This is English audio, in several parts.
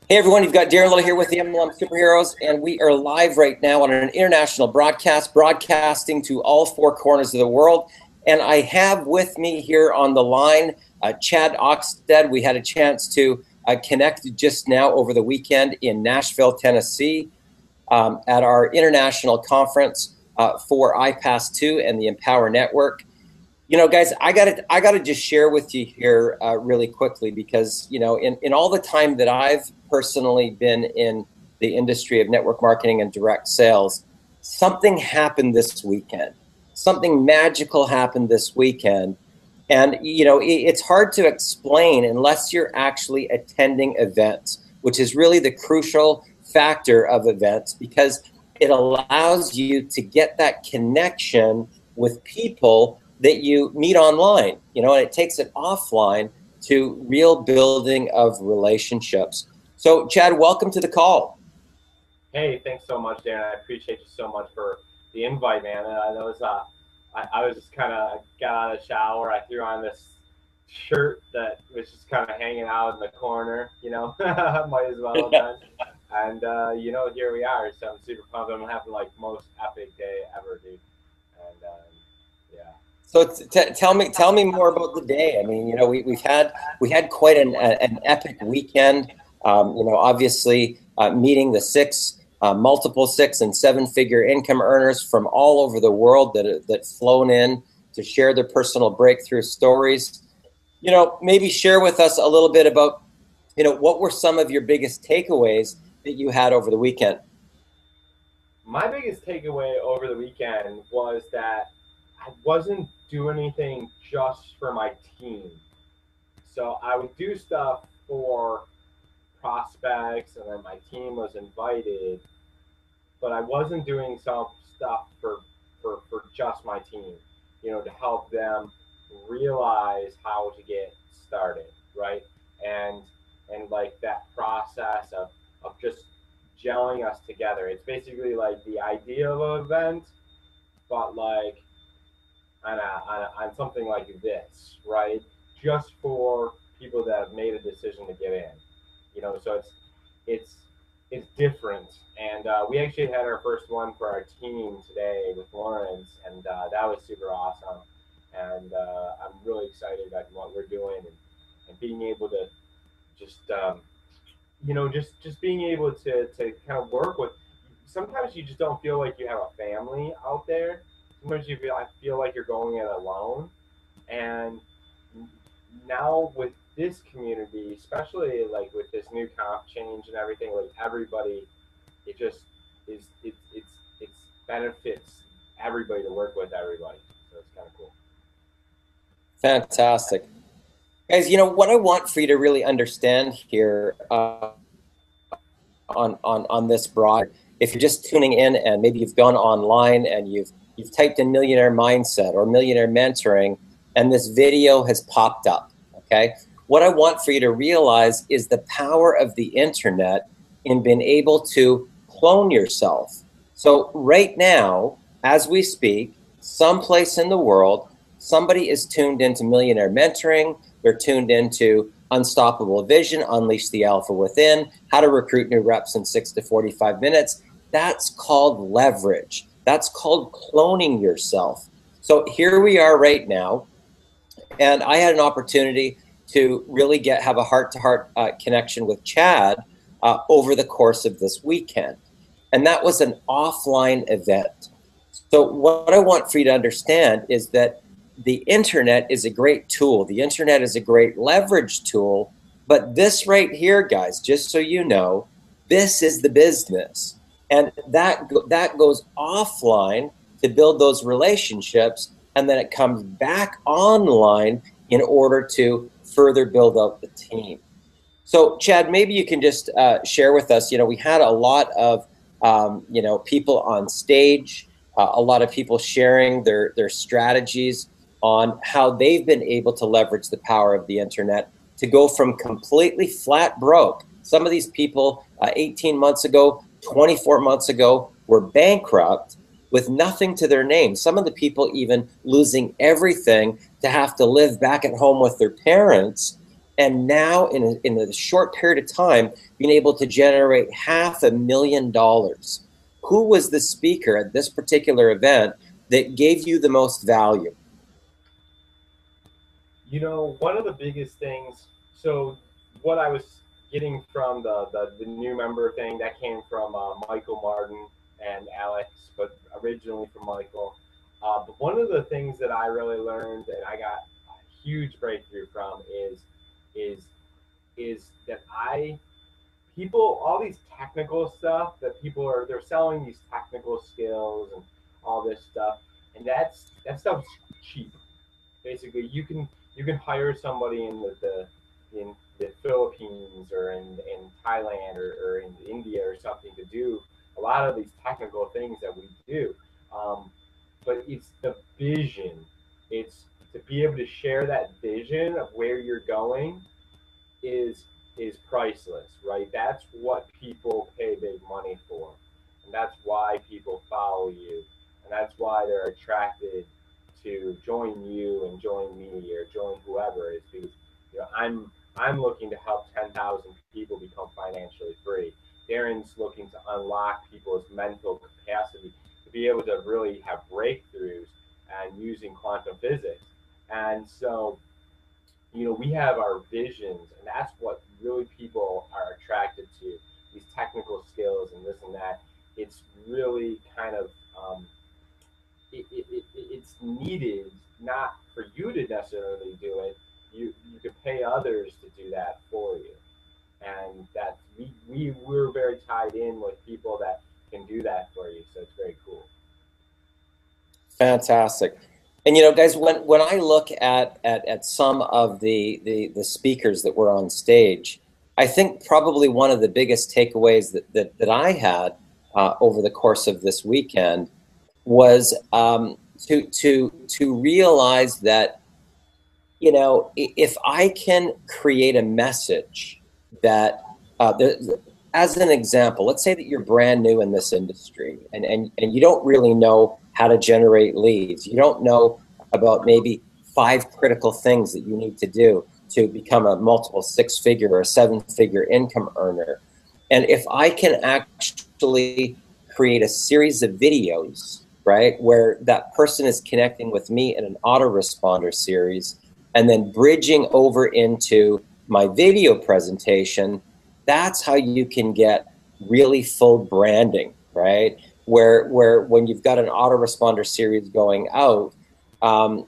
Hey everyone, you've got Darren Little here with the MLM Superheroes, and we are live right now on an international broadcast, broadcasting to all four corners of the world. And I have with me here on the line, Chad Oxted. We had a chance to connect just now over the weekend in Nashville, Tennessee, at our international conference for iPass2 and the Empower Network. You know, guys, I gotta just share with you here really quickly because, you know, in all the time that I've personally been in the industry of network marketing and direct sales, something happened this weekend. Something magical happened this weekend. And, you know, it's hard to explain unless you're actually attending events, which is really the crucial factor of events because it allows you to get that connection with people that you meet online, you know, and it takes it offline to real building of relationships. So, Chad, welcome to the call. Hey, thanks so much, Dan. I appreciate you so much for the invite, man. I was just kind of got out of the shower. I threw on this shirt that was just kind of hanging out in the corner, you know, might as well have done. And, you know, here we are. So I'm super pumped. I'm having like most epic day ever, dude. And, yeah. So tell me more about the day. I mean, you know, we had quite an epic weekend. You know, obviously meeting the multiple 6- and 7-figure income earners from all over the world that flown in to share their personal breakthrough stories. You know, maybe share with us a little bit about, you know, what were some of your biggest takeaways that you had over the weekend? My biggest takeaway over the weekend was that I wasn't doing anything just for my team. So I would do stuff for prospects and then my team was invited, but I wasn't doing some stuff for just my team, you know, to help them realize how to get started, right? And like that process of just gelling us together. It's basically like the idea of an event, but like on something like this, right? Just for people that have made a decision to get in, you know. So it's different, and we actually had our first one for our team today with Lawrence, and that was super awesome. And I'm really excited about what we're doing and being able to just you know, just being able to kind of work with. Sometimes you just don't feel like you have a family out there. Sometimes I feel like you're going it alone, and now with this community, especially like with this new comp change and everything, like everybody, it just it's benefits everybody to work with everybody. So it's kind of cool. Fantastic. Guys, you know, what I want for you to really understand here on this broad, if you're just tuning in and maybe you've gone online and you've typed in millionaire mindset or millionaire mentoring and this video has popped up, okay? What I want for you to realize is the power of the internet in being able to clone yourself. So right now, as we speak, someplace in the world, somebody is tuned into millionaire mentoring. They're tuned into Unstoppable Vision, Unleash the Alpha Within, How to Recruit New Reps in 6 to 45 Minutes. That's called leverage. That's called cloning yourself. So here we are right now, and I had an opportunity to really have a heart-to-heart connection with Chad over the course of this weekend. And that was an offline event. So what I want for you to understand is that the internet is a great tool. The internet is a great leverage tool. But this right here, guys, just so you know, this is the business. And that goes offline to build those relationships. And then it comes back online in order to further build up the team. So, Chad, maybe you can just share with us, you know, we had a lot of, you know, people on stage, a lot of people sharing their strategies on how they've been able to leverage the power of the internet to go from completely flat broke. Some of these people 18 months ago, 24 months ago were bankrupt with nothing to their name. Some of the people even losing everything to have to live back at home with their parents And now, in a short period of time, being able to generate $500,000. Who was the speaker at this particular event that gave you the most value? One of the biggest things, so what I was getting from the new member thing, that came from Michael Martin and Alex, but originally from Michael. But one of the things that I really learned and I got a huge breakthrough from is that people, all these technical stuff that people are, they're selling these technical skills and all this stuff, and that stuff's cheap. Basically, you can hire somebody in the Philippines or in Thailand or in India or something to do a lot of these technical things that we do. Um, but it's the vision. It's to be able to share that vision of where you're going is is priceless, right? That's what people pay big money for, and that's why people follow you, and that's why they're attracted to join you and join me or join whoever. Is because I'm looking to help 10,000 people become financially free. Darren's looking to unlock people's mental capacity to be able to really have breakthroughs and using quantum physics. And so we have our visions, and that's what really people are attracted to, these technical skills and this and that. It's really kind of it's needed, not for you to necessarily do it. You could pay others to do that for you, and that we're very tied in with people that can do that for you. So it's very cool. Fantastic. And guys, when I look at some of the speakers that were on stage, I think probably one of the biggest takeaways that I had over the course of this weekend was to realize that if I can create a message that, as an example, let's say that you're brand new in this industry and you don't really know how to generate leads. You don't know about maybe 5 critical things that you need to do to become a multiple 6-figure or 7-figure income earner. And if I can actually create a series of videos, right, where that person is connecting with me in an autoresponder series, and then bridging over into my video presentation, that's how you can get really full branding, right? Where when you've got an autoresponder series going out,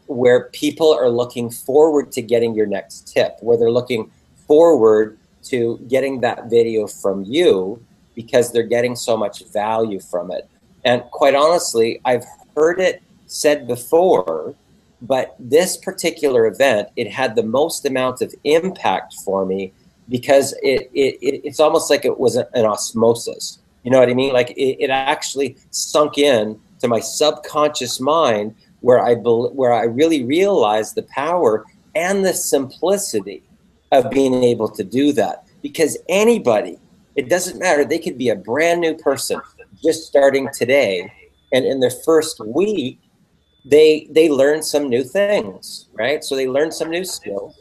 where people are looking forward to getting your next tip, where they're looking forward to getting that video from you because they're getting so much value from it. And quite honestly, I've heard it said before, but this particular event, it had the most amount of impact for me because it's almost like it was an osmosis. You know what I mean? Like it actually sunk in to my subconscious mind where I really realized the power and the simplicity of being able to do that. Because anybody, it doesn't matter, they could be a brand new person just starting today, and in their first week, they learn some new things, right? So they learn some new skills,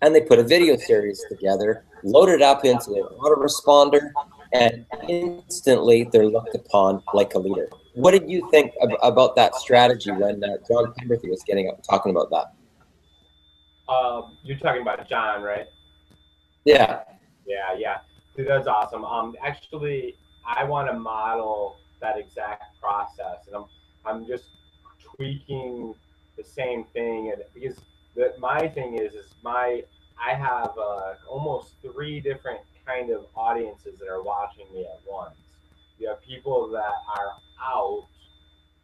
and they put a video series together, load it up into their autoresponder, and instantly they're looked upon like a leader. What did you think about that strategy when John Pemberton was getting up and talking about that? You're talking about John, right? Yeah. Yeah, yeah. Dude, that's awesome. Actually, I want to model that exact process, and I'm just tweaking the same thing, and because my thing is I have almost 3 different kind of audiences that are watching me at once. You have people that are out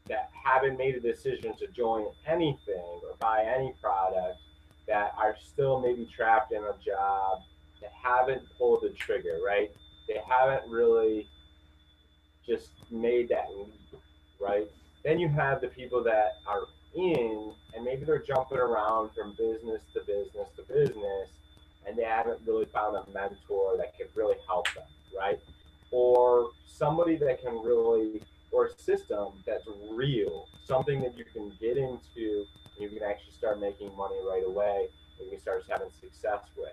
that haven't made a decision to join anything or buy any product, that are still maybe trapped in a job, that haven't pulled the trigger, right? They haven't really just made that leap, right? Then you have the people that are in, and maybe they're jumping around from business to business to business, and they haven't really found a mentor that could really help them, right? Or somebody that can really, or a system that's real, something that you can get into and you can actually start making money right away, that you start having success with.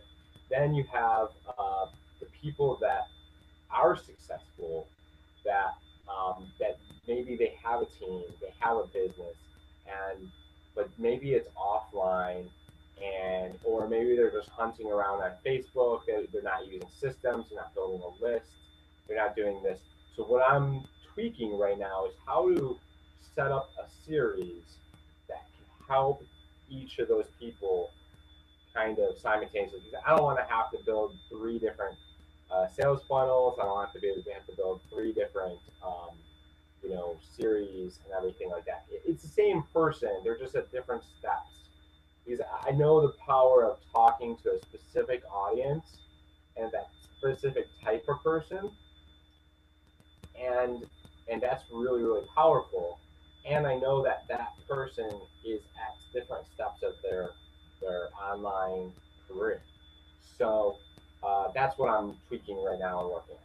Then you have the people that are successful, that that maybe they have a team, they have a business, and but maybe it's offline, and or maybe they're just hunting around on Facebook. They're not using systems, they're not building a list, they're not doing this. So what I'm tweaking right now is how to set up a series that can help each of those people kind of simultaneously. Because I don't want to have to build three different sales funnels. I don't have to have to build three different series and everything like that. It's the same person. They're just at different steps. Because I know the power of talking to a specific audience and that specific type of person, and that's really really powerful. And I know that that person is at different steps of their online career. So that's what I'm tweaking right now and working on.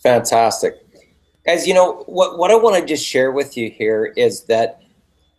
Fantastic. Guys, what I want to just share with you here is that,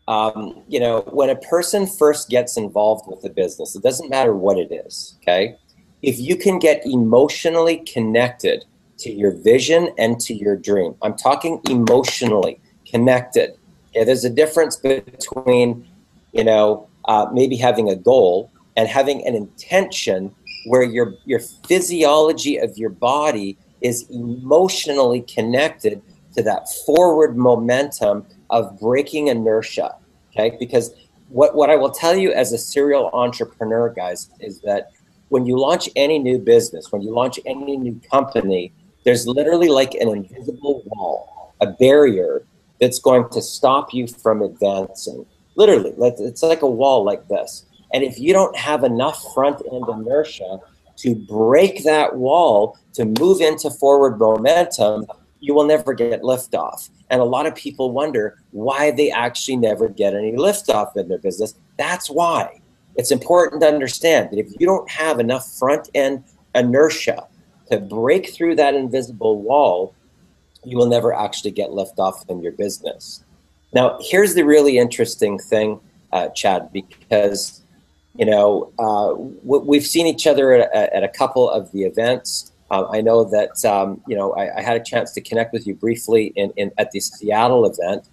when a person first gets involved with the business, it doesn't matter what it is, okay? If you can get emotionally connected to your vision and to your dream, I'm talking emotionally connected. Yeah, there's a difference between, maybe having a goal and having an intention where your physiology of your body is emotionally connected to that forward momentum of breaking inertia, okay? Because what I will tell you as a serial entrepreneur, guys, is that when you launch any new business, when you launch any new company, there's literally like an invisible wall, a barrier that's going to stop you from advancing. Literally, it's like a wall like this. And if you don't have enough front end inertia to break that wall, to move into forward momentum, you will never get liftoff. And a lot of people wonder why they actually never get any liftoff in their business. That's why. It's important to understand that if you don't have enough front end inertia to break through that invisible wall, you will never actually get liftoff in your business. Now, here's the really interesting thing, Chad, because we've seen each other at a couple of the events. I know that I had a chance to connect with you briefly at the Seattle event,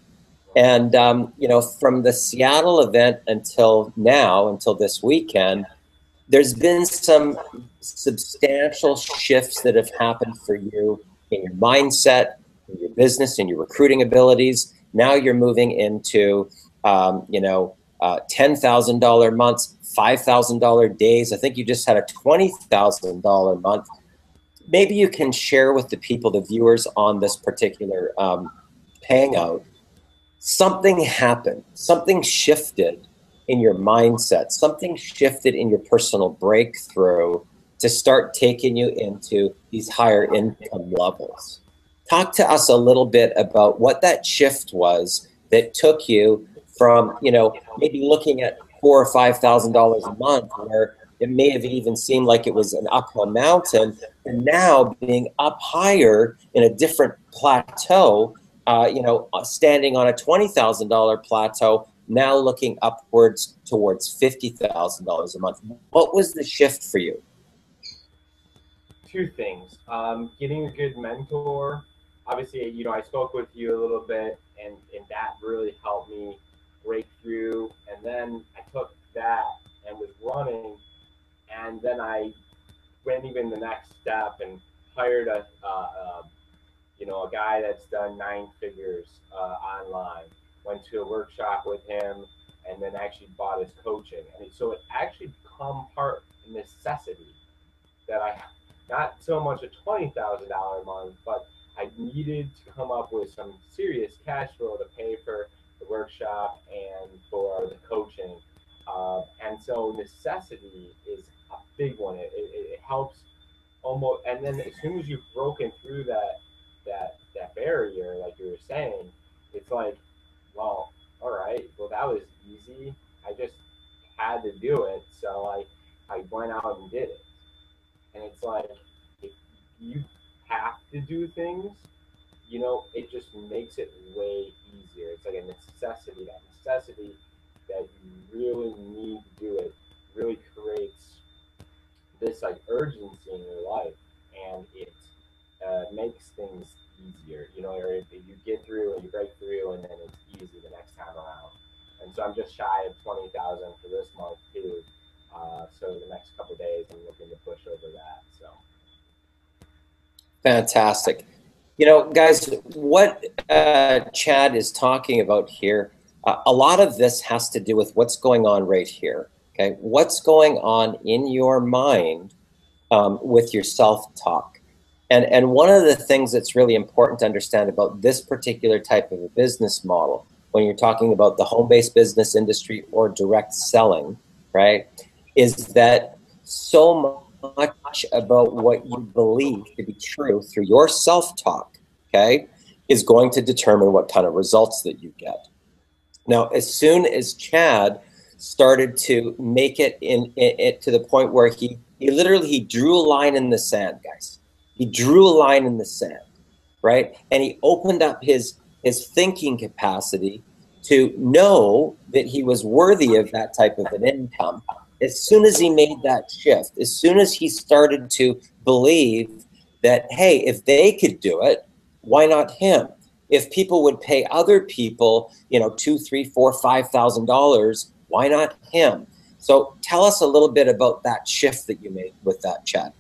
and from the Seattle event until now, until this weekend, there's been some substantial shifts that have happened for you in your mindset, in your business, in your recruiting abilities. Now you're moving into $10,000 months, $5,000 days. I think you just had a $20,000 month. Maybe you can share with the people, the viewers on this particular hangout, something happened, something shifted in your mindset, something shifted in your personal breakthrough to start taking you into these higher income levels. Talk to us a little bit about what that shift was that took you from, maybe looking at $4,000 or $5,000 a month, where it may have even seemed like it was an uphill mountain, and now being up higher in a different plateau, standing on a $20,000 plateau, now looking upwards towards $50,000 a month. What was the shift for you? Two things. Getting a good mentor. Obviously, I spoke with you a little bit, and that really helped me break through. And then I took that and was running, and then I went even the next step and hired a guy that's done 9 figures online. Went to a workshop with him, and then actually bought his coaching. And so it actually become part necessity that I not so much a $20,000 a month, but I needed to come up with some serious cash flow to pay for the workshop and for the coaching. And so necessity is a big one. It helps almost, and then as soon as you've broken through that barrier, like you were saying, it's like, well, all right, well that was easy. I just had to do it, so I went out and did it. And it's like, if you have to do things, it just makes it way easier. It's like a necessity, that you really need to do it. really creates this like urgency in your life, and it makes things easier. You know, or if you get through and you break through, and then it's easy the next time around. And so I'm just shy of 20,000 for this month too. So the next couple of days, I'm looking to push over that. So Fantastic. You know, guys, what Chad is talking about here, a lot of this has to do with what's going on right here. Okay, what's going on in your mind with your self-talk. And one of the things that's really important to understand about this particular type of a business model, when you're talking about the home-based business industry or direct selling, right, is that so much about what you believe to be true through your self-talk, okay, is going to determine what kind of results that you get. Now, as soon as Chad started to make it to the point where he drew a line in the sand, guys. He drew a line in the sand, right? And he opened up his thinking capacity to know that he was worthy of that type of an income. As soon as he made that shift, as soon as he started to believe that, hey, if they could do it, why not him? If people would pay other people, you know, $2, $3, $4, $5,000, why not him? So tell us a little bit about that shift that you made with that, Chad.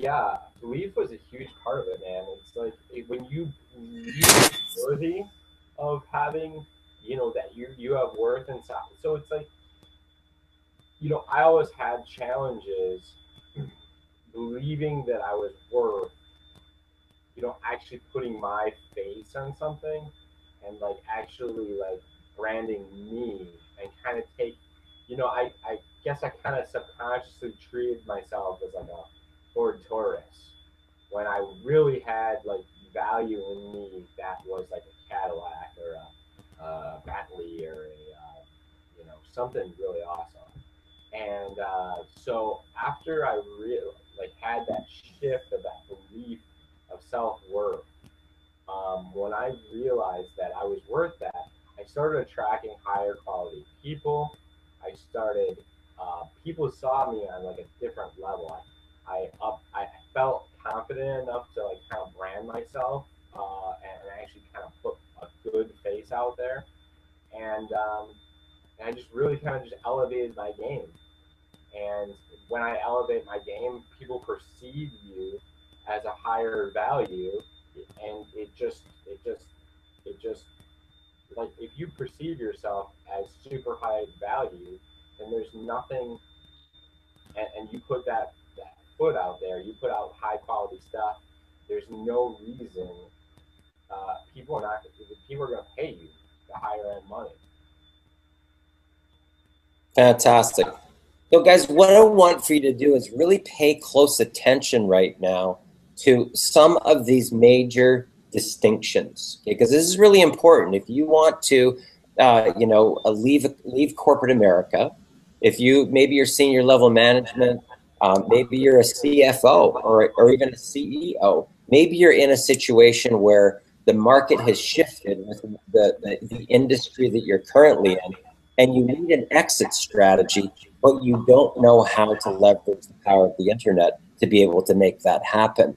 yeah, belief was a huge part of it, man. It's like when you believe you're worthy of having, you know, that you have worth inside. So it's like, you know, I always had challenges believing that I was worth, you know, actually putting my face on something, and like actually like branding me, and kind of take, you know, I guess I kind of subconsciously treated myself as like a Ford Taurus when I really had like value in me that was like a Cadillac or a Bentley or a you know, something really awesome. And so after I really like had that shift of that belief of self worth, when I realized that I was worth that, I started attracting higher quality people. I started, people saw me on like a different level. I felt confident enough to like kind of brand myself, and actually kind of put a good face out there. And I just really kind of just elevated my game. And when I elevate my game, people perceive you as a higher value, and it just like if you perceive yourself as super high value, then there's nothing, and you put that foot out there, you put out high quality stuff. There's no reason people are going to pay you the higher end money. Fantastic. So, guys, what I want for you to do is really pay close attention right now to some of these major distinctions, okay? Because this is really important. If you want to, leave corporate America, if you maybe you're senior level management, maybe you're a CFO or even a CEO, maybe you're in a situation where the market has shifted with the industry that you're currently in, and you need an exit strategy, but you don't know how to leverage the power of the internet to be able to make that happen.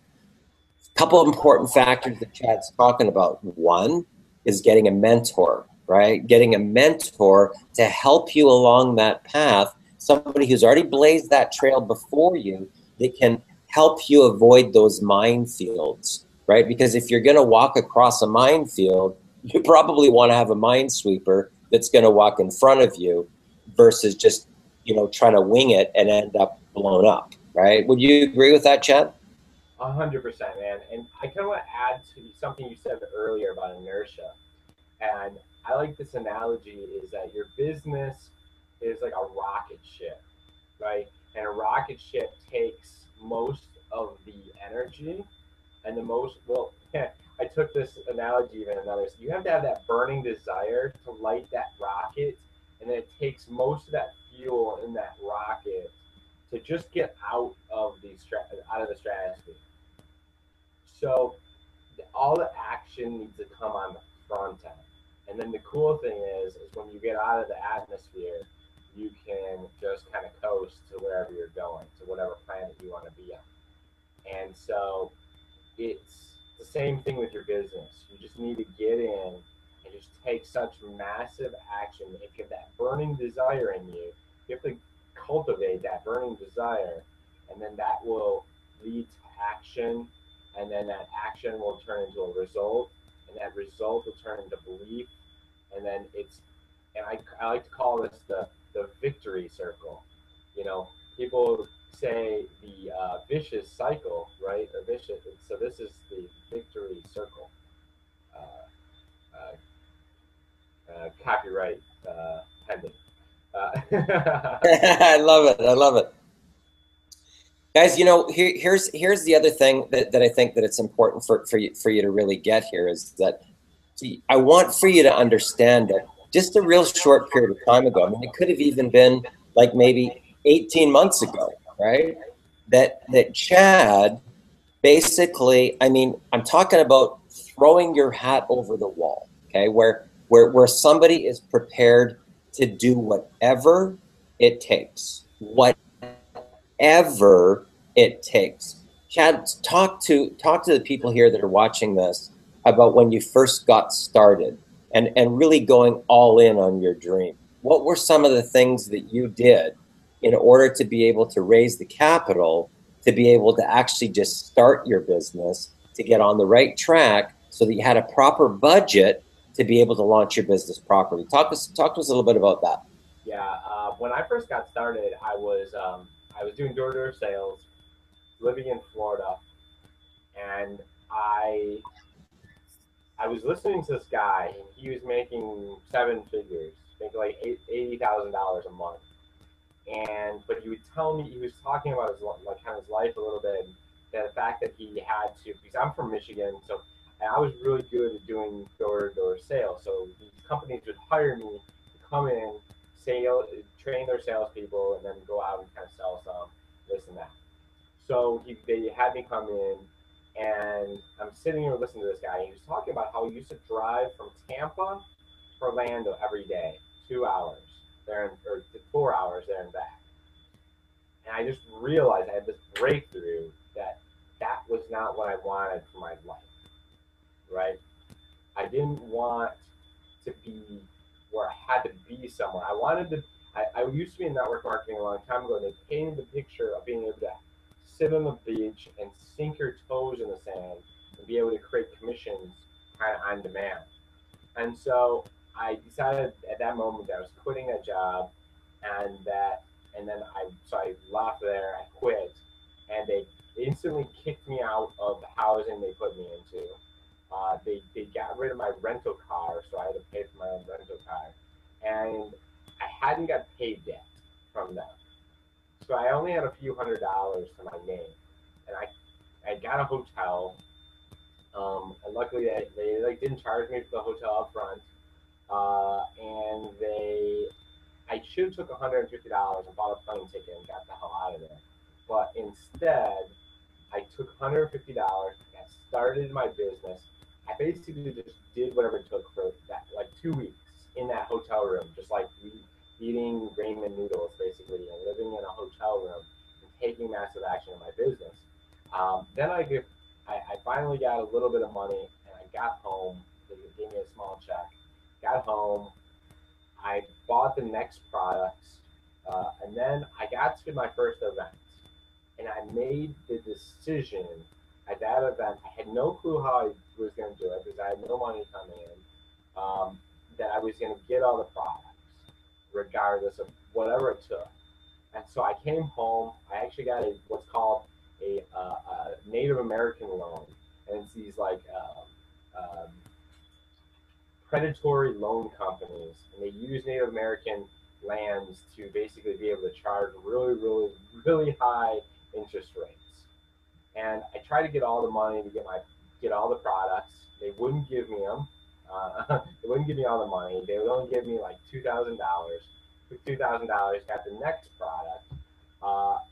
A couple of important factors that Chad's talking about. One is getting a mentor, right? Getting a mentor to help you along that path, somebody who's already blazed that trail before you that can help you avoid those minefields, right? Because if you're going to walk across a minefield, you probably want to have a minesweeper that's going to walk in front of you versus just, trying to wing it and end up blown up, right? Would you agree with that, Chad? 100%, man. And I kind of want to add to something you said earlier about inertia. And I like this analogy is that your business is like a rocket ship, right? And a rocket ship takes most of the energy and the most, well, I took this analogy even another. So you have to have that burning desire to light that rocket, and then it takes most of that fuel in that rocket to just get out of the stratosphere. So all the action needs to come on the front end. And then the cool thing is when you get out of the atmosphere, you can just kind of coast to wherever you're going, to whatever planet you want to be on. And so it's the same thing with your business. You just need to get in and just take such massive action. If you have that burning desire in you, you have to cultivate that burning desire, and then that will lead to action, and then that action will turn into a result, and that result will turn into belief, and then I like to call this the victory circle. You know, people say the vicious cycle, right? Or vicious. So this is the victory circle. Uh, uh, Copyright pending. I love it. I love it. Guys, here's the other thing that I think that it's important for you to really get here is that, see, I want for you to understand that just a real short period of time ago, I mean, it could have even been like maybe 18 months ago, right? That Chad basically, I mean, I'm talking about throwing your hat over the wall, okay? Where somebody is prepared to do whatever it takes, whatever it takes. Chad, talk to the people here that are watching this about when you first got started and really going all in on your dream. What were some of the things that you did in order to be able to raise the capital to be able to actually just start your business, to get on the right track so that you had a proper budget to be able to launch your business properly? Talk to us a little bit about that. Yeah, when I first got started, I was doing door to door sales, living in Florida, and I I was listening to this guy, and he was making seven figures, making like $80,000 a month. And but he would tell me he was talking about his like kind of his life a little bit, and the fact that he had to, because I'm from Michigan, so and I was really good at doing door to door sales. So these companies would hire me to come in, sale, train their salespeople, and then go out and kind of sell some this and that. So they had me come in, and I'm sitting here listening to this guy. And he was talking about how he used to drive from Tampa to Orlando every day, 2 hours there, or 4 hours there and back. And I just realized I had this breakthrough that that was not what I wanted for my life, right? I didn't want to be where I had to be somewhere. I wanted to. I used to be in network marketing a long time ago, and they painted the picture of being able to sit on the beach and sink your toes in the sand and be able to create commissions kind of on demand. And so I decided at that moment that I was quitting that job, and then I left there. I quit, and they instantly kicked me out of the housing they put me into. They got rid of my rental car, so I had to pay for my own rental car, and I hadn't got paid yet from them. So I only had a few $100s to my name, and I got a hotel. And luckily they like didn't charge me for the hotel up front. And I should have took $150 and bought a plane ticket and got the hell out of there. But instead, I took $150, got started my business. I basically just did whatever it took for that, like 2 weeks in that hotel room, just like eating ramen noodles, basically, and living in a hotel room and taking massive action in my business. Then I finally got a little bit of money, and I got home. They gave me a small check. Got home, I bought the next products, and then I got to my first event, and I made the decision at that event. I had no clue how I was going to do it because I had no money coming in. That I was going to get all the products, regardless of whatever it took. And so I came home. I actually got what's called a Native American loan, and it's these like predatory loan companies, and they use Native American lands to basically be able to charge really, really, really high interest rates. And I tried to get all the money to get all the products. They wouldn't give me them. They wouldn't give me all the money. They would only give me like $2,000. Took $2,000, got the next product,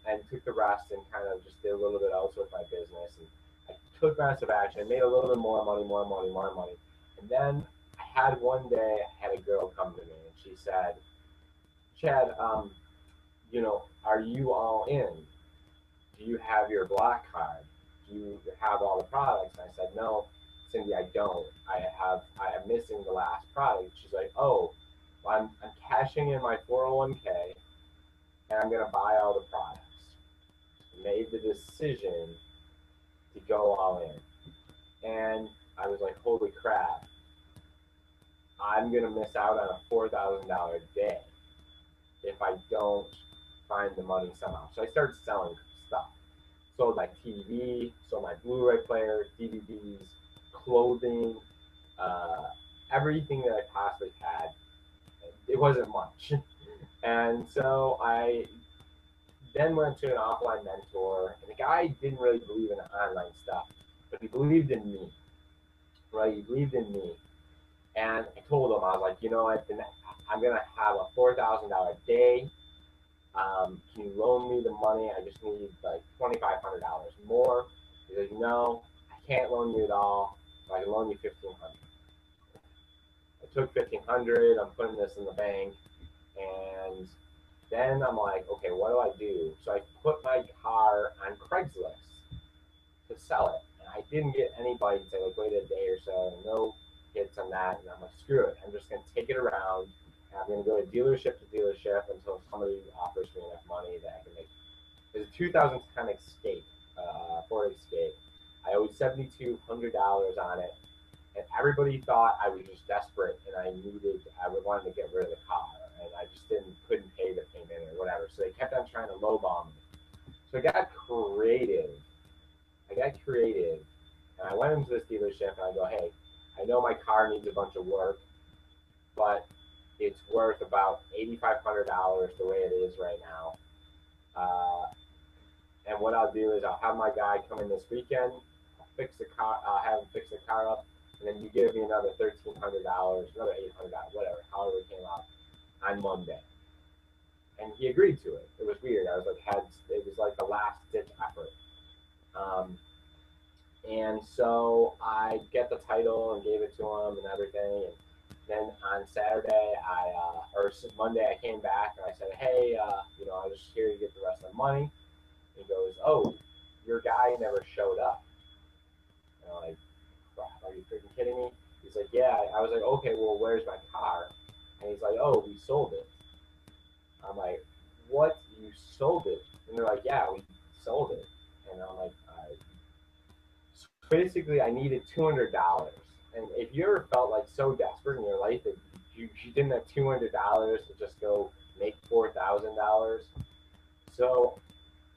and took the rest and kind of just did a little bit else with my business. And I took massive action. I made a little bit more money, more money, more money. And then I had one day, I had a girl come to me, and she said, Chad, are you all in? Do you have your black card? Do you have all the products? And I said, no, Cindy, I don't. I am missing the last product. She's like, oh, well, I'm cashing in my 401k and I'm gonna buy all the products. Made the decision to go all in. And I was like, holy crap, I'm gonna miss out on a $4,000 day if I don't find the money somehow. So I started selling stuff. Sold my TV, sold my Blu-ray player, DVDs, clothing, uh, everything that I possibly had. It wasn't much. And so I then went to an offline mentor, and the guy didn't really believe in the online stuff, but he believed in me, right? He believed in me. And I told him, I was like, I'm going to have a $4,000 day. Can you loan me the money? I just need like $2,500 more. He's like, no, I can't loan you at all. So I can loan you 1,500. I took 1,500. I'm putting this in the bank, and then I'm like, okay, what do I do? So I put my car on Craigslist to sell it, and I didn't get any bites. I like waited a day or so, no hits on that, and I'm like, screw it. I'm just gonna take it around. I'm going to go dealership to dealership until somebody offers me enough money that I can make. It's a 2010 Escape, Ford Escape. I owed $7,200 on it, and everybody thought I was just desperate and I wanted to get rid of the car, and I just couldn't pay the payment or whatever. So they kept on trying to lowball me. So I got creative. And I went into this dealership and I go, hey, I know my car needs a bunch of work, but it's worth about $8,500 the way it is right now. And what I'll do is I'll have my guy come in this weekend, fix the car, have him fix the car up, and then you give me another $1,300, another $800, whatever, however it came out, on Monday. And he agreed to it. It was weird. I was like, it was like the last ditch effort. And so I get the title and gave it to him and everything. And then on Saturday, or Monday, I came back and I said, hey, I was just here to get the rest of the money. And he goes, oh, your guy never showed up. And I'm like, are you freaking kidding me? He's like, yeah. I was like, okay, well, where's my car? And he's like, oh, we sold it. I'm like, what? You sold it? And they're like, yeah, we sold it. And I'm like, so basically, I needed $200. And if you ever felt like so desperate in your life that you didn't have $200 to just go make $4,000, so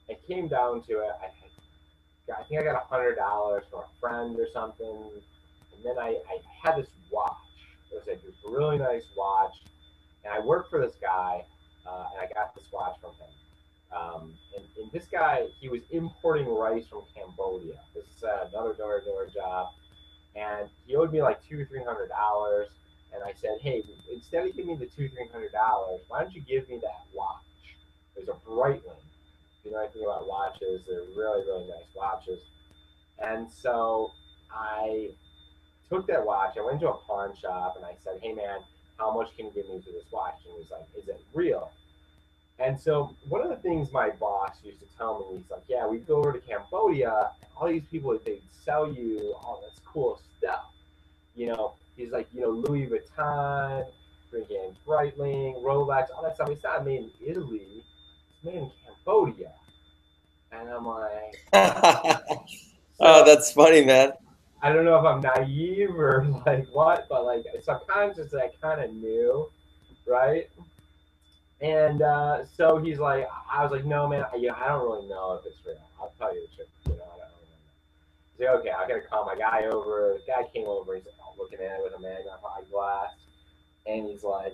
it came down to it. I think I got $100 from a friend or something, and then I had this watch. It was like this really nice watch, and I worked for this guy, and I got this watch from him. And this guy, he was importing rice from Cambodia. This is another door-to-door job, and he owed me like $200-300. And I said, hey, instead of giving me the $200-300, why don't you give me that watch? It was a Breitling. If you know anything about watches, they're really, really nice watches. And so I took that watch. I went to a pawn shop and I said, hey man, how much can you give me for this watch? And he was like, is it real? And so one of the things my boss used to tell me, he's like, yeah, we'd go over to Cambodia, and all these people, they'd sell you all this cool stuff. He's like, Louis Vuitton, freaking Breitling, Rolex, all that stuff. It's not made in Italy, it's made in Cambodia. And I'm like, oh, that's funny, man. I don't know if I'm naive or like what, but like subconsciously I kind of knew, right? And so he's like, I was like, no, man, I don't really know if it's real. I'll tell you the truth. I don't really know. He's like, okay, I gotta call my guy over. The guy came over. He's like, looking at it with a magnifying glass, and he's like,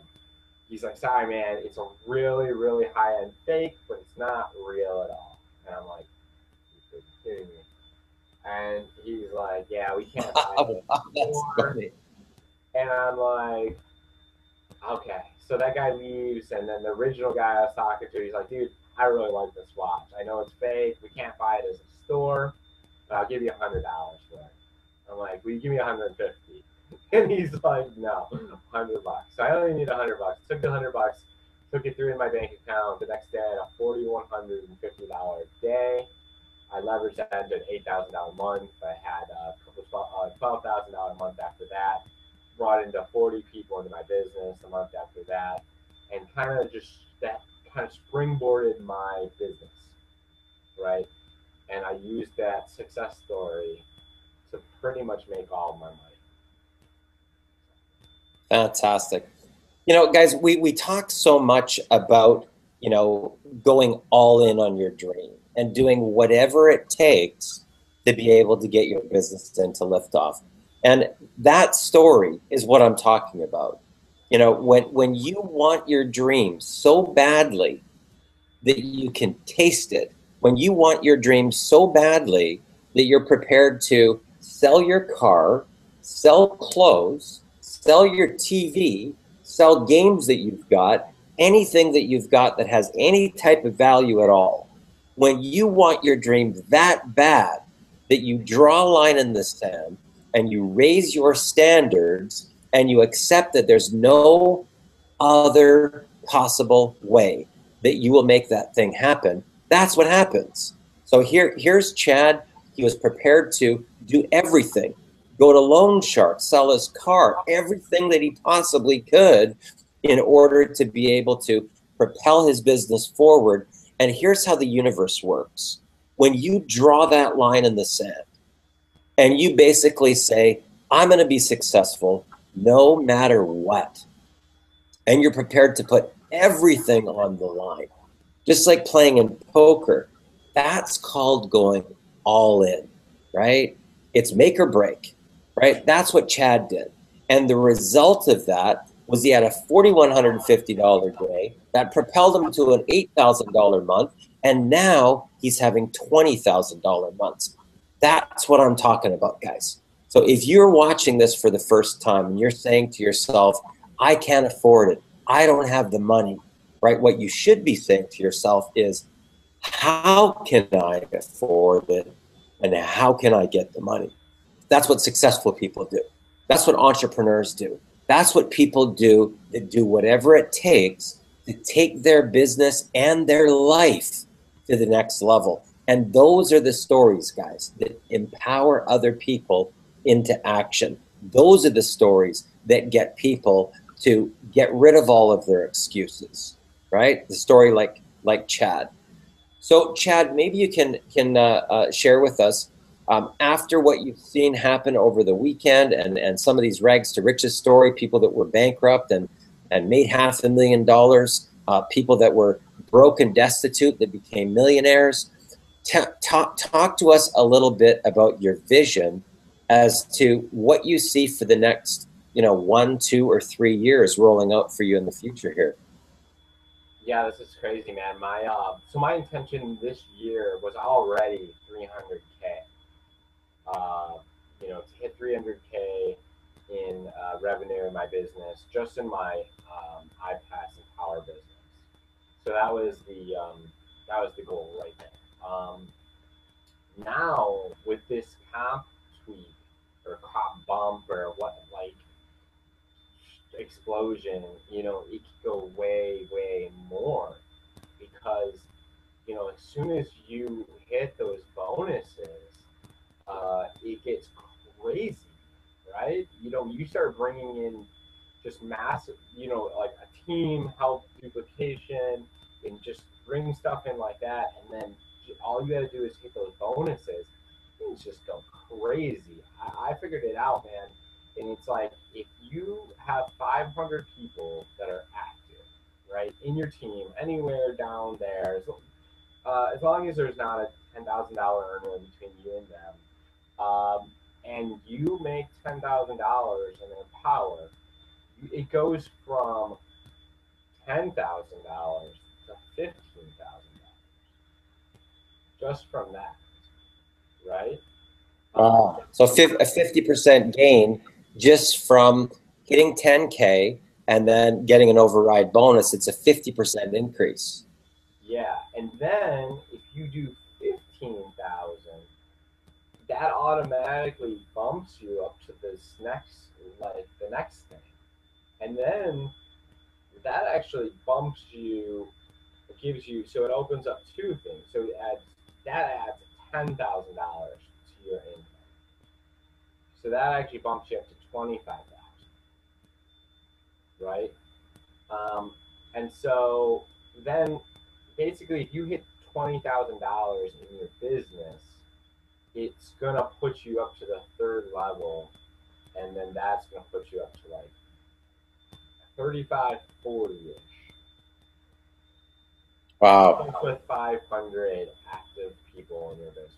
sorry, man, it's a really, really high end fake, but it's not real at all. And I'm like, you're kidding me. And he's like, yeah, we can't buy it anymore. And I'm like, okay. So that guy leaves, and then the original guy I was talking to, he's like, dude, I really like this watch. I know it's fake. We can't buy it as a store, but I'll give you $100 for it. I'm like, will you give me 150? And he's like, no, $100. So I only need $100. Took the $100, took it through in my bank account. The next day, I had a $4,150 day. I leveraged that into an $8,000 month. I had a $12,000 month after that. Brought into 40 people into my business a month after that, and kind of just that kind of springboarded my business, right? And I used that success story to pretty much make all of my money. Fantastic. You know, guys, we talked so much about, you know, going all in on your dream and doing whatever it takes to be able to get your business into liftoff. And that story is what I'm talking about. You know, when you want your dream so badly that you can taste it, when you want your dream so badly that you're prepared to sell your car, sell clothes, sell your TV, sell games that you've got, anything that you've got that has any type of value at all. When you want your dream that bad that you draw a line in the sand and you raise your standards and you accept that there's no other possible way that you will make that thing happen, that's what happens. So here's Chad. He was prepared to do everything, go to loan shark, sell his car, everything that he possibly could in order to be able to propel his business forward. And here's how the universe works. When you draw that line in the sand and you basically say, I'm going to be successful no matter what, and you're prepared to put everything on the line, just like playing in poker, that's called going all in, right? It's make or break, right? That's what Chad did. And the result of that was he had a $4,150 day that propelled him to an $8,000 month. And now he's having $20,000 months. That's what I'm talking about, guys. So if you're watching this for the first time and you're saying to yourself, I can't afford it, I don't have the money, right? What you should be saying to yourself is, how can I afford it? And how can I get the money? That's what successful people do. That's what entrepreneurs do. That's what people do that do whatever it takes to take their business and their life to the next level. And those are the stories, guys, that empower other people into action. Those are the stories that get people to get rid of all of their excuses, right? The story like Chad. So, Chad, maybe you can share with us, after what you've seen happen over the weekend and some of these rags to riches story, people that were bankrupt and made $500,000, people that were broke and destitute that became millionaires. Talk to us a little bit about your vision as to what you see for the next, 1, 2, or 3 years rolling out for you in the future here. Yeah, this is crazy, man. My intention this year was already 300K. To hit 300K in revenue in my business, just in my iPads and power business. So that was the goal right there. Now with this comp tweak or comp bump or what, like, explosion, it could go way, way more, because as soon as you hit those bonuses, it gets crazy, right? You start bringing in just massive, like a team help duplication, and just bring stuff in like that, and then all you got to do is hit those bonuses. Things just go crazy. I figured it out, man. And it's like, if you have 500 people that are active, right, in your team, anywhere down there, as long as there's not a $10,000 earner between you and them, and you make $10,000 in their power, it goes from $10,000 to $15,000 just from that, right? So a 50% gain just from hitting 10K and then getting an override bonus. It's a 50% increase. Yeah, and then if you do 15,000, that automatically bumps you up to this next, like the next thing, and then that actually bumps you. It gives you, so it opens up two things. So that adds $10,000 to your income. So that actually bumps you up to 25,000, right? Um, and so then basically, if you hit $20,000 in your business, it's gonna put you up to the third level, and then that's gonna put you up to like 35, 40-ish. Wow. With 500 active people in your business.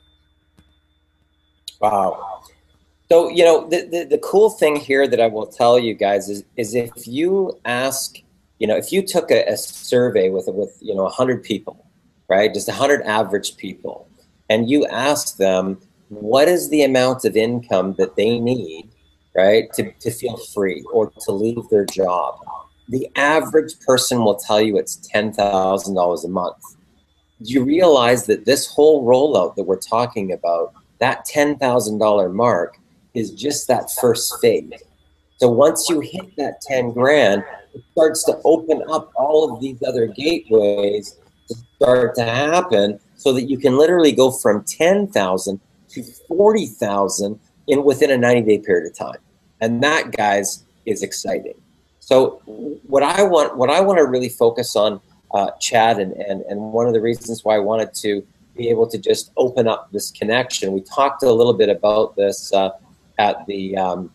Wow. So, you know, the cool thing here that I will tell you guys is if you ask, you know, if you took a survey with, you know, 100 people, right, just 100 average people, and you ask them what is the amount of income that they need, right, to feel free or to leave their job, the average person will tell you it's $10,000 a month. Do you realize that this whole rollout that we're talking about, that $10,000 mark, is just that first phase? So once you hit that 10 grand, it starts to open up all of these other gateways to start to happen, so that you can literally go from 10,000 to 40,000 in within a 90-day period of time. And that, guys, is exciting. So what I want to really focus on, Chad, and one of the reasons why I wanted to be able to just open up this connection. We talked a little bit about this at the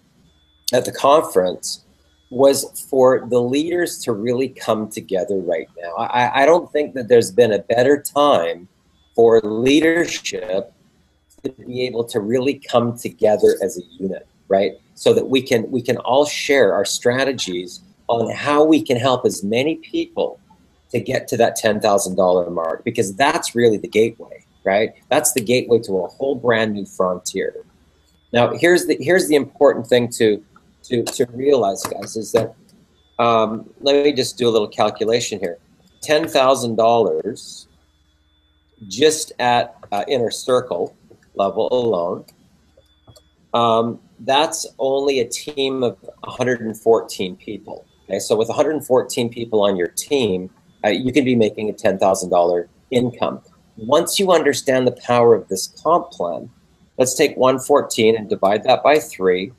conference, was for the leaders to really come together right now. I don't think that there's been a better time for leadership to be able to really come together as a unit, right? So that we can all share our strategies on how we can help as many people to get to that $10,000 mark, because that's really the gateway, right? That's the gateway to a whole brand new frontier. Now, here's the important thing to realize, guys, is that let me just do a little calculation here. $10,000 just at inner circle level alone. That's only a team of 114 people. Okay, so with 114 people on your team, you can be making a $10,000 income. Once you understand the power of this comp plan, let's take 114 and divide that by 3.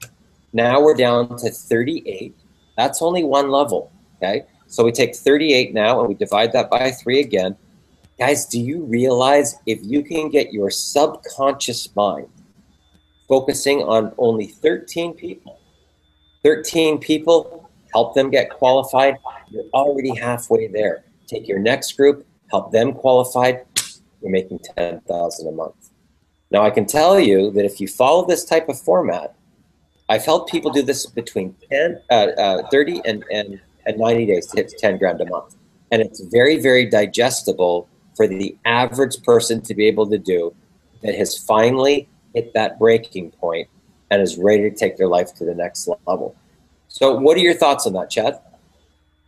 Now we're down to 38. That's only one level, okay? So we take 38 now and we divide that by 3 again. Guys, do you realize if you can get your subconscious mind focusing on only 13 people, help them get qualified, you're already halfway there. Take your next group, help them qualified, you're making $10,000 a month. Now, I can tell you that if you follow this type of format, I've helped people do this between 30 and 90 days to hit 10 grand a month. And it's very, very digestible for the average person to be able to do, that has finally hit that breaking point and is ready to take their life to the next level. So what are your thoughts on that, Chad?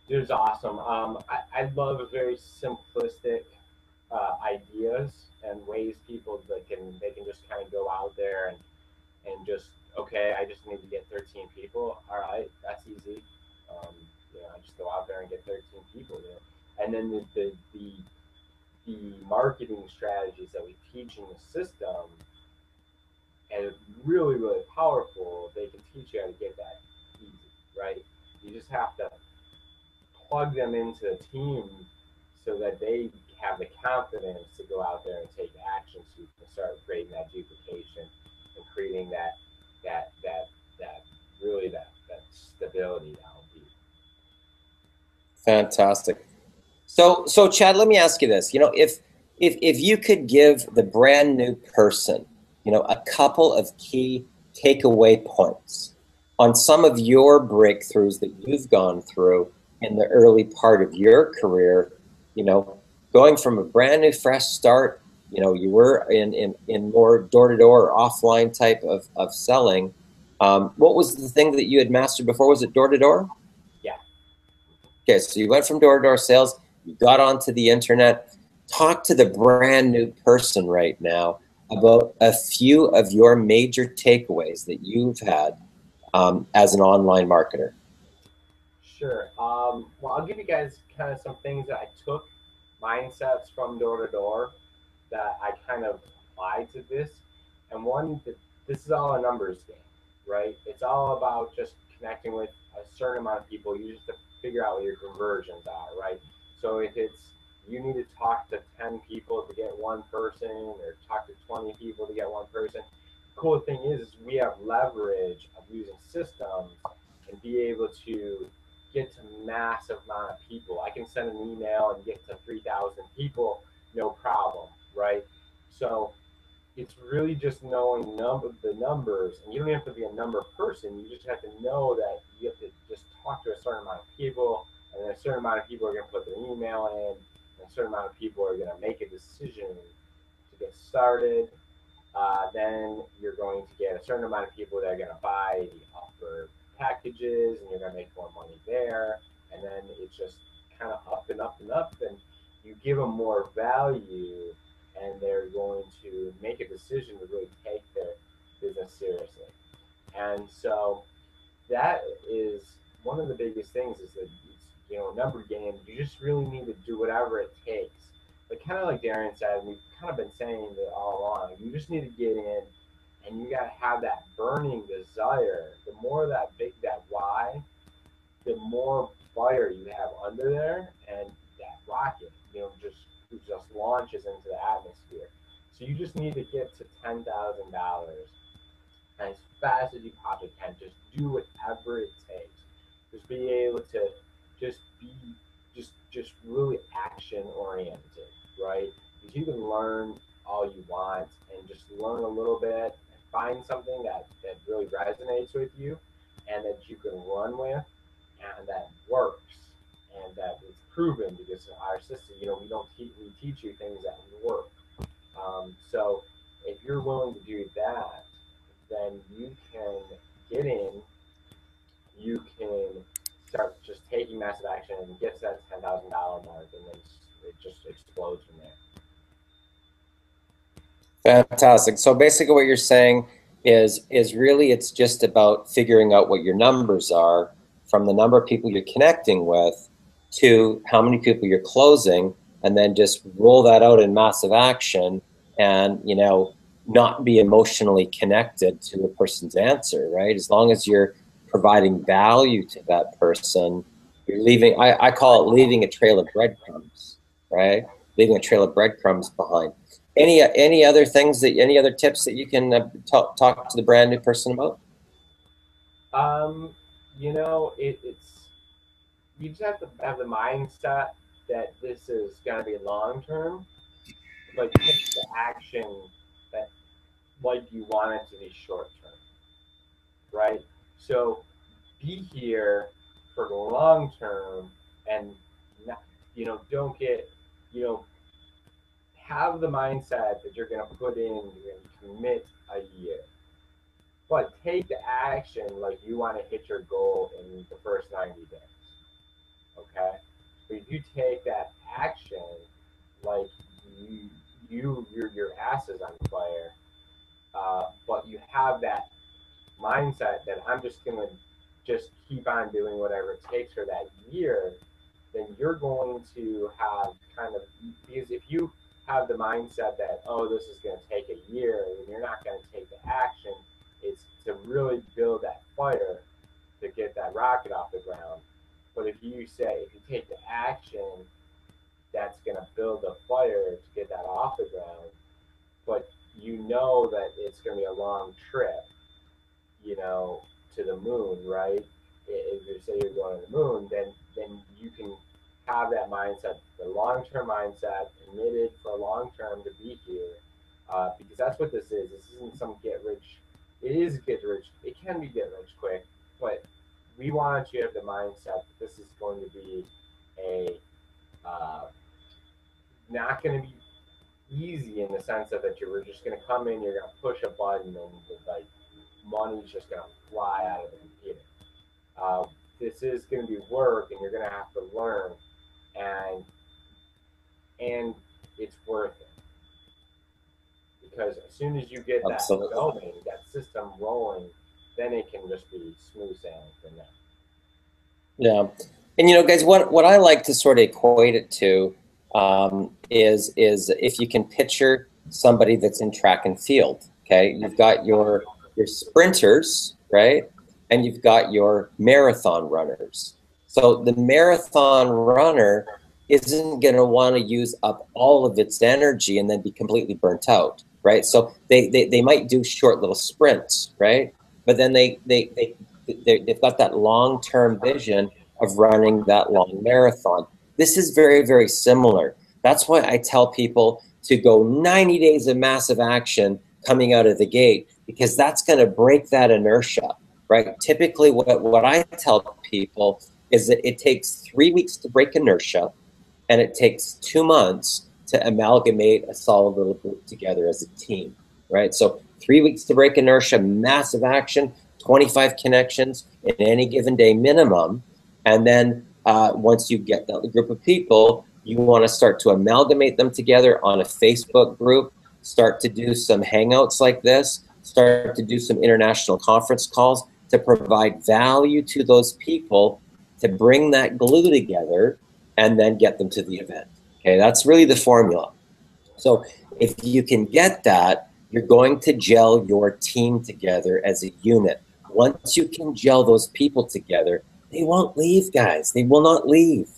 It was awesome. I love very simplistic ideas and ways people that they can just kind of go out there and just, okay, I just need to get 13 people. All right, that's easy. I just go out there and get 13 people there. And then the marketing strategies that we teach in the system, and it's really, really powerful. They can teach you how to get that easy, right? You just have to plug them into the team so that they have the confidence to go out there and take action, so you can start creating that duplication and creating that stability down deep. Fantastic. So Chad, let me ask you this. If you could give the brand new person, a couple of key takeaway points on some of your breakthroughs that you've gone through in the early part of your career, going from a brand new fresh start, you were in more door-to-door or offline type of selling. What was the thing that you had mastered before? Was it door-to-door? Yeah. Okay, so you went from door-to-door sales, you got onto the internet. Talk to the brand new person right now about a few of your major takeaways that you've had as an online marketer. Sure. Well, I'll give you guys kind of some things that I took mindsets from door to door that I kind of applied to this. And one, that this is all a numbers game, right? It's all about just connecting with a certain amount of people. You just have to figure out what your conversions are, right? So if it's you need to talk to 10 people to get one person or talk to 20 people to get one person, the cool thing is we have leverage of using systems and be able to get to massive amount of people. I can send an email and get to 3,000 people, no problem, right? So it's really just knowing the numbers, and you don't have to be a number person. You just have to know that you have to just talk to a certain amount of people, and then a certain amount of people are going to put their email in, and a certain amount of people are going to make a decision to get started. Then you're going to get a certain amount of people that are going to buy the offer packages, and you're going to make more money there. And then it's just kind of up and up and up. And you give them more value, and they're going to make a decision to really take their business seriously. And so that is one of the biggest things is that it's, a number game. You just really need to do whatever it takes. But kind of like Darren said, and we've kind of been saying it all along, you just need to get in and you got to have that burning desire. The more that big, that why, the more fire you have under there, and that rocket, just launches into the atmosphere. So you just need to get to $10,000 as fast as you possibly can. Just do whatever it takes. Just be able to just be just really action oriented, right? Because you can learn all you want and just learn a little bit and find something that really resonates with you and that you can run with and that works and that is proven because our system, we don't teach we teach you things that work. So if you're willing to do that, then you can get in, you can start just taking massive action and get to that $10,000 mark, and then it just explodes from there. Fantastic. So basically what you're saying is really it's just about figuring out what your numbers are from the number of people you're connecting with to how many people you're closing, and then just roll that out in massive action and, not be emotionally connected to the person's answer, right? As long as you're providing value to that person, you're leaving, I call it leaving a trail of breadcrumbs, right? Leaving a trail of breadcrumbs behind. Any other things any other tips that you can talk to the brand new person about? Um, it's you just have to have the mindset that this is going to be long term, but take the action that like you want it to be short term, right? So be here for the long term and not, don't get, you know, have the mindset that you're going to put in, you're going to commit a year, but take the action like you want to hit your goal in the first 90 days. Okay. But if you take that action like you, your ass is on fire, but you have that mindset that I'm just gonna just keep on doing whatever it takes for that year, then you're going to have kind of because if you have the mindset that this is going to take a year and you're not going to take the action, it's to really build that fire to get that rocket off the ground. But if you take the action, that's going to build the fire to get that off the ground. But you know that it's going to be a long trip, you know, to the moon, right? If you say you're going to the moon, then you can have that mindset, the long term mindset, committed for a long term to be here, because that's what this is. This isn't some get rich. It is get rich. It can be get rich quick, but we want you to have the mindset that this is going to be a uh, not going to be easy in the sense of that you're just going to come in, you're going to push a button, and like money's just going to fly out of the computer. Uh, this is going to be work, and you're going to have to learn, and and it's worth it because as soon as you get that Absolutely. going, that system rolling, then it can just be smooth sailing from there. Yeah. And guys, what I like to sort of equate it to is if you can picture somebody that's in track and field. Okay, you've got your sprinters, right, and you've got your marathon runners. So the marathon runner isn't going to want to use up all of its energy and then be completely burnt out, right? So they might do short little sprints, right? But then they've got that long-term vision of running that long marathon. This is very, very similar. That's why I tell people to go 90 days of massive action coming out of the gate, because that's going to break that inertia, right? Typically, what I tell people is that it takes 3 weeks to break inertia, and it takes 2 months to amalgamate a solid little group together as a team, right? So 3 weeks to break inertia, massive action, 25 connections in any given day minimum. And then once you get that group of people, you want to start to amalgamate them together on a Facebook group, start to do some hangouts like this, start to do some international conference calls to provide value to those people, to bring that glue together and then get them to the event. Okay, that's really the formula. So if you can get that, you're going to gel your team together as a unit. Once you can gel those people together, they won't leave, guys. They will not leave.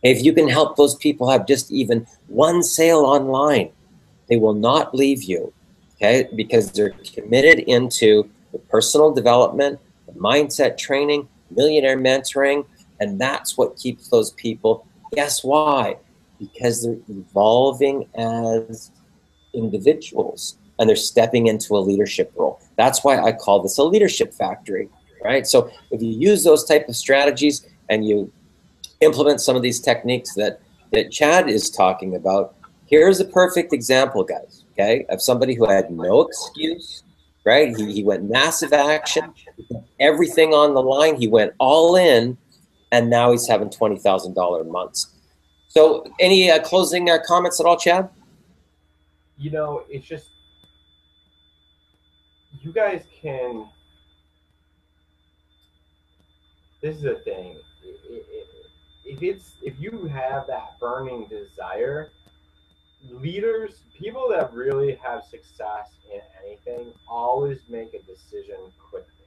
If you can help those people have just even one sale online, they will not leave you, okay? Because they're committed into the personal development, the mindset training, millionaire mentoring, and that's what keeps those people. Guess why? Because they're evolving as individuals and they're stepping into a leadership role. That's why I call this a leadership factory, right? So if you use those type of strategies and you implement some of these techniques that Chad is talking about, here's a perfect example, guys, okay, of somebody who had no excuse, right? He went massive action, everything on the line, he went all in, and now he's having $20,000 months. So any closing comments at all, Chad? It's just you guys can. This is the thing. If you have that burning desire, leaders, people that really have success in anything, always make a decision quickly,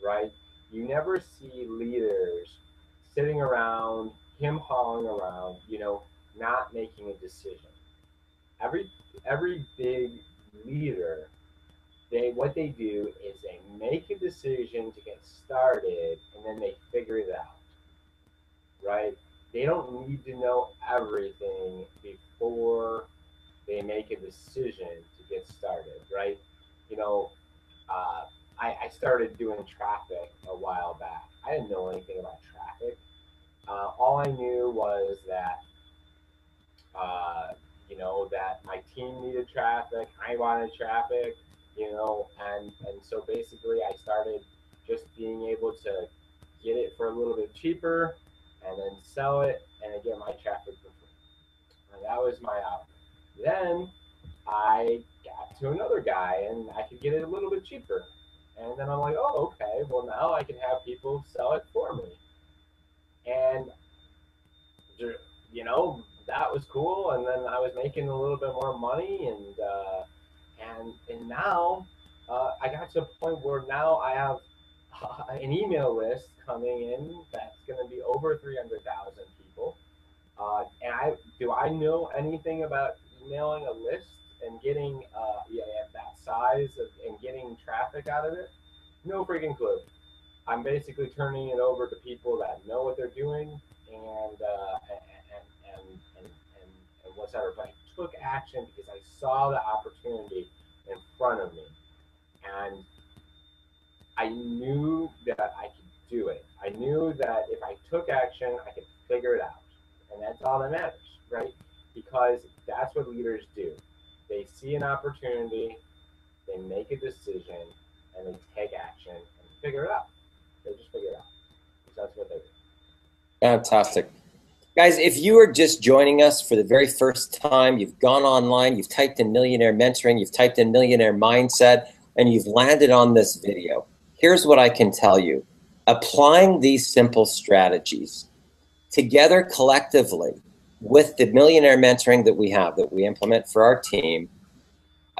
right? You never see leaders sitting around, him hauling around, not making a decision. Every every big leader, what they do is they make a decision to get started and then they figure it out, right? They don't need to know everything before they make a decision to get started, right? You know, uh, I started doing traffic a while back. I didn't know anything about traffic. All I knew was that, uh, that my team needed traffic. I wanted traffic, and so basically I started just being able to get it for a little bit cheaper and then sell it and then get my traffic for free. And that was my outlet. Then I got to another guy and I could get it a little bit cheaper. And then I'm like, oh, okay, well, now I can have people sell it for me. And, that was cool. And then I was making a little bit more money. And now I got to a point where now I have an email list coming in that's going to be over 300,000 people. Do I know anything about emailing a list and getting that size and getting traffic out of it? No freaking clue. I'm basically turning it over to people that know what they're doing and whatever. But I took action because I saw the opportunity in front of me, and I knew that I could do it. I knew that if I took action, I could figure it out. And that's all that matters, right? Because that's what leaders do. They see an opportunity, they make a decision, and they take action and figure it out. They just figure it out. Because that's what they do. Fantastic. Guys, if you are just joining us for the very first time, you've gone online, you've typed in millionaire mentoring, you've typed in millionaire mindset, and you've landed on this video. Here's what I can tell you. Applying these simple strategies together collectively with the millionaire mentoring that we implement for our team,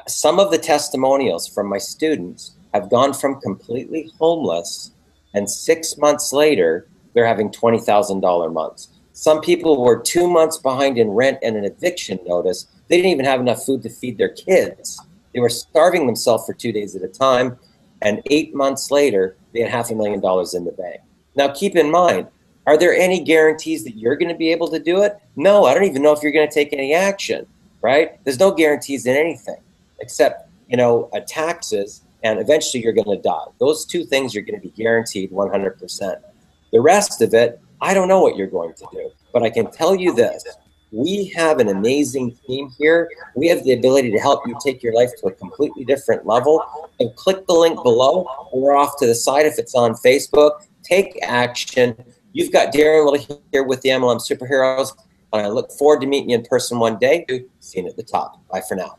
some of the testimonials from my students have gone from completely homeless, and 6 months later, they're having $20,000 months. Some people were 2 months behind in rent and an eviction notice. They didn't even have enough food to feed their kids. They were starving themselves for 2 days at a time. And 8 months later, they had $500,000 in the bank. Now, keep in mind, are there any guarantees that you're going to be able to do it? No, I don't even know if you're going to take any action, right? There's no guarantees in anything except, taxes, and eventually you're going to die. Those two things you're going to be guaranteed 100%. The rest of it, I don't know what you're going to do, but I can tell you this. We have an amazing team here. We have the ability to help you take your life to a completely different level. And click the link below, or off to the side if it's on Facebook. Take action. You've got Darren Little here with the MLM Superheroes, and I look forward to meeting you in person one day. See you at the top. Bye for now.